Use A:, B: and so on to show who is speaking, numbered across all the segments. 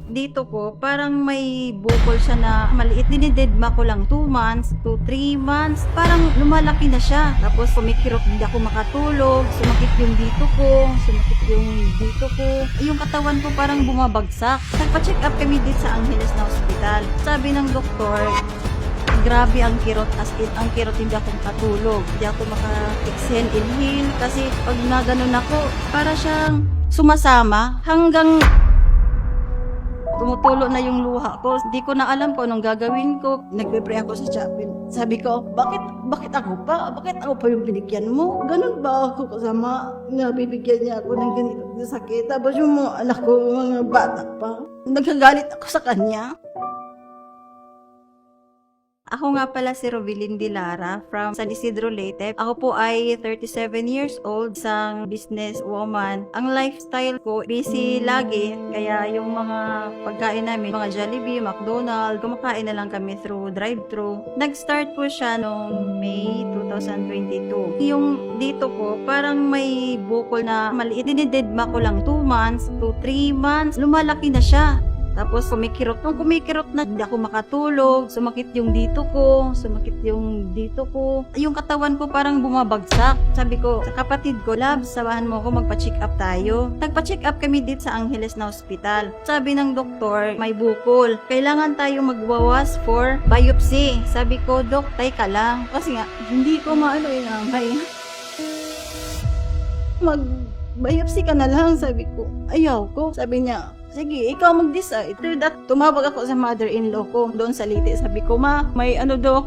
A: dito ko, parang may bukol siya na maliit. Dinidedma ko lang 2 months to 3 months. Parang lumalaki na siya. Tapos kumikirot, hindi ako makatulog. Sumakit yung dito ko. Sumakit yung dito ko. Yung katawan ko parang bumabagsak. Nagpa-check up kami dito sa Angeles na hospital. Sabi ng doktor, grabe ang kirot, as in, ang kirot hindi ako makatulog. Hindi ako maka-exhale, inhale. Kasi pag naganon ako, para siyang sumasama hanggang tumutulo na yung luha ko. Hindi ko na alam kung anong gagawin ko. Nagpe-pray ako sa chapel. Sabi ko, bakit ako pa? Bakit ako pa yung binigyan mo? Ganun ba ako kasama? Nabibigyan niya ako ng ganito na sakit. Tapos yung mga anak ko, mga bata pa. Nagkagalit ako sa kanya. Ako nga pala si Robilyn Dilara from San Isidro, Leyte. Ako po ay 37 years old, isang business woman. Ang lifestyle ko, busy lagi. Kaya yung mga pagkain namin, mga Jollibee, McDonald's, kumakain na lang kami through drive-thru. Nag-start po siya noong May 2022. Yung dito ko, parang may bukol na maliit. Dinidedma ko lang 2 months to 3 months. Lumalaki na siya. Tapos kumikirot. Nung kumikirot na, hindi ako makatulog. Sumakit yung dito ko. Sumakit yung dito ko. Yung katawan ko parang bumabagsak. Sabi ko sa kapatid ko, Labs, samahan mo ako magpa-check up tayo. Nagpa-check up kami dito sa Angeles na hospital. Sabi ng doktor, may bukol. Kailangan tayo magwawas for biopsy. Sabi ko, Dok, tay ka lang. Kasi nga, hindi ko maano inangay. Mag-biopsy ka na lang, sabi ko. Ayaw ko. Sabi niya, sige, ikaw mag-decide. After that, tumawag ako sa mother-in-law ko doon sa Leyte. Sabi ko, ma, may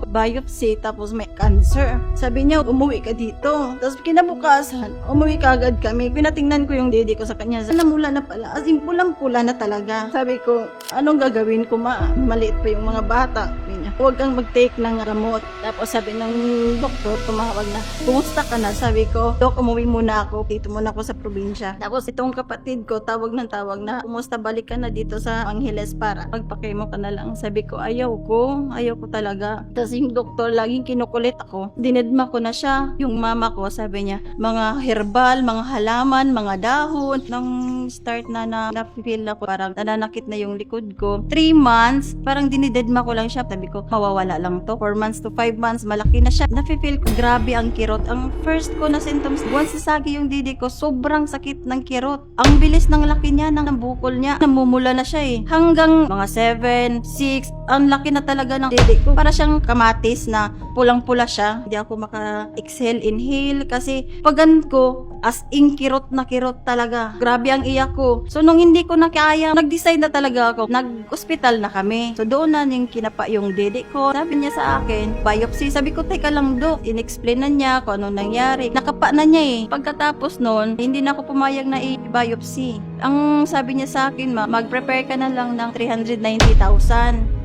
A: biopsy, tapos may cancer. Sabi niya, umuwi ka dito. Tapos kinabukasan, umuwi ka agad kami. Pinatingnan ko yung dede ko sa kanya. Namula na pala. As in, pulang-pula na talaga. Sabi ko, anong gagawin ko, ma? Maliit pa yung mga bata. Sabi niya, huwag kang mag-take ng gamot. Tapos sabi ng doktor, tumawag na, kumusta ka na? Sabi ko, Dok, umuwi muna ako. Dito muna ako sa probinsya. Tapos itong kapatid ko, tawag na, kumusta, balik ka na dito sa Angeles para magpakemo ka na lang. Sabi ko, ayaw ko talaga. Tapos yung doktor, laging kinukulit ako. Dinedma ko na siya. Yung mama ko, sabi niya, mga herbal, mga halaman, mga dahon. Nung start na feel ako, parang nananakit na yung likod ko. 3 months, parang dinidedma ko lang siya. Sabi ko, mawawala lang to. 4 months to 5 months, malaki na siya. Nafe-feel ko, grabe ang kirot. Ang first ko na symptoms, once sasagi yung didi ko, sobrang sakit ng kirot. Ang bilis ng laki niya, ng bukol niya. Namumula na siya eh. Hanggang mga 7, 6, ang laki na talaga ng dede ko. Para siyang kamatis na pulang-pula siya. Hindi ako maka-exhale, inhale. Kasi pagan ko, as in kirot na kirot talaga. Grabe ang iyak ko. So nung hindi ko na kaya, nag-decide na talaga ako. Nag-hospital na kami. So doon na yung kinapa yung dede ko. Sabi niya sa akin, biopsy. Sabi ko, teka lang, Dok. In-explain na niya kung ano nangyari. Nakapa na niya eh. Pagkatapos nun, hindi na ako pumayag na i-biopsy. Ang sabi niya sa akin, mag-prepare ka na lang ng 390,000.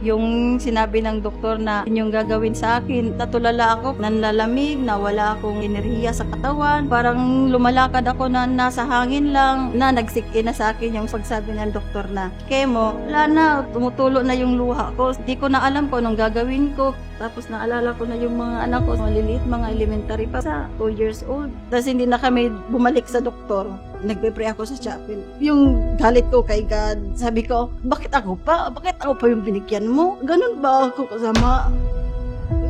A: Yung sinabi ng doktor na yun yung gagawin sa akin, natulala ako, nanlalamig, nawala akong enerhiya sa katawan, parang lumalakad ako na nasa hangin lang, na nagsikin na sa akin yung pagsabi ng doktor na chemo, wala na, tumutulo na yung luha ko, di ko na alam kung anong gagawin ko. Tapos naalala ko na yung mga anak ko, maliliit, mga elementary pa sa 2 years old. Tapos hindi na kami bumalik sa doktor. Nagpe-pray ako sa chapel. Yung galit ko kay God, sabi ko, bakit ako pa? Bakit ako pa yung binigyan mo? Ganun ba ako kasama?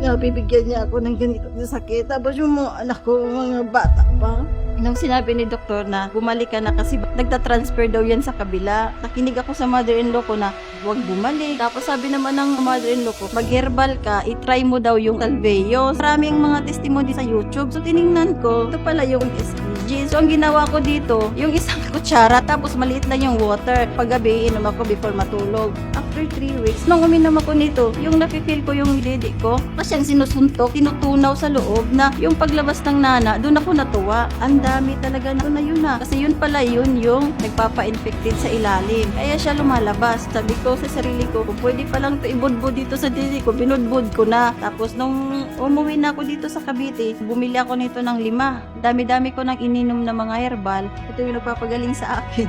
A: Nabibigyan niya ako ng ganito na sakit. Tapos yung mga anak ko, mga bata pa. Nung sinabi ni doktor na bumalik ka na kasi nagta-transfer daw yan sa kabila. Nakinig ako sa mother-in-law ko na huwag bumalik. Tapos sabi naman ng mother-in-law ko, mag-herbal ka, itry mo daw yung Salveyo. Maraming mga testimony sa YouTube. So tiningnan ko, ito pala yung SPG. So ang ginawa ko dito, yung isang kutsara, tapos maliit lang yung water. Paggabi, inom ako before matulog. After 3 weeks, nung uminom ako nito, yung nafe-feel ko yung dede ko, kasi ang sinusuntok, tinutunaw sa loob na yung paglabas ng nana, doon ako natuwa. Ang dami talaga na yun na. Kasi yun pala yun yung nagpapa-infected sa ilalim. Kaya siya lumalabas. Sabi ko sa sarili ko, kung pwede pa lang ito ibudbud dito sa dede ko, binudbud ko na. Tapos nung umuwi na ako dito sa Cavite, bumili ako nito ng 5. Dami-dami ko nang ininom na mga herbal. Ito yung nagpapagaling sa akin.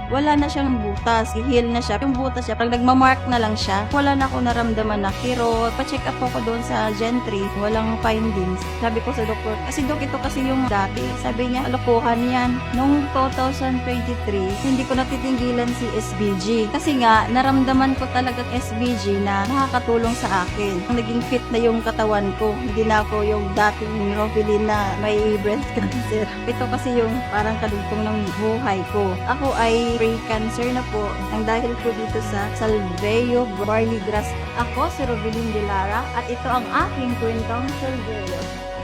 A: wala na siyang butas. I-heal na siya. Yung butas siya, pag nagmamark na lang siya, wala na ako naramdaman na kirot. Pa-check up ako doon sa Gentry. Walang findings. Sabi ko sa doktor, kasi dok, ito kasi yung dati. Sabi niya, alokohan yan. Noong 2023, hindi ko natitinggilan si SBG. Kasi nga, naramdaman ko talaga SBG na nakakatulong sa akin. Naging fit na yung katawan ko. Hindi na ako yung dating Robilin na may breast cancer. Ito kasi yung parang kadugtong ng buhay ko. Ako ay pre-cancer na po. Ang dahil ko dito sa Salveo Barley Grass. Ako si Robilin de Lara at ito ang aking kwentong Salveo.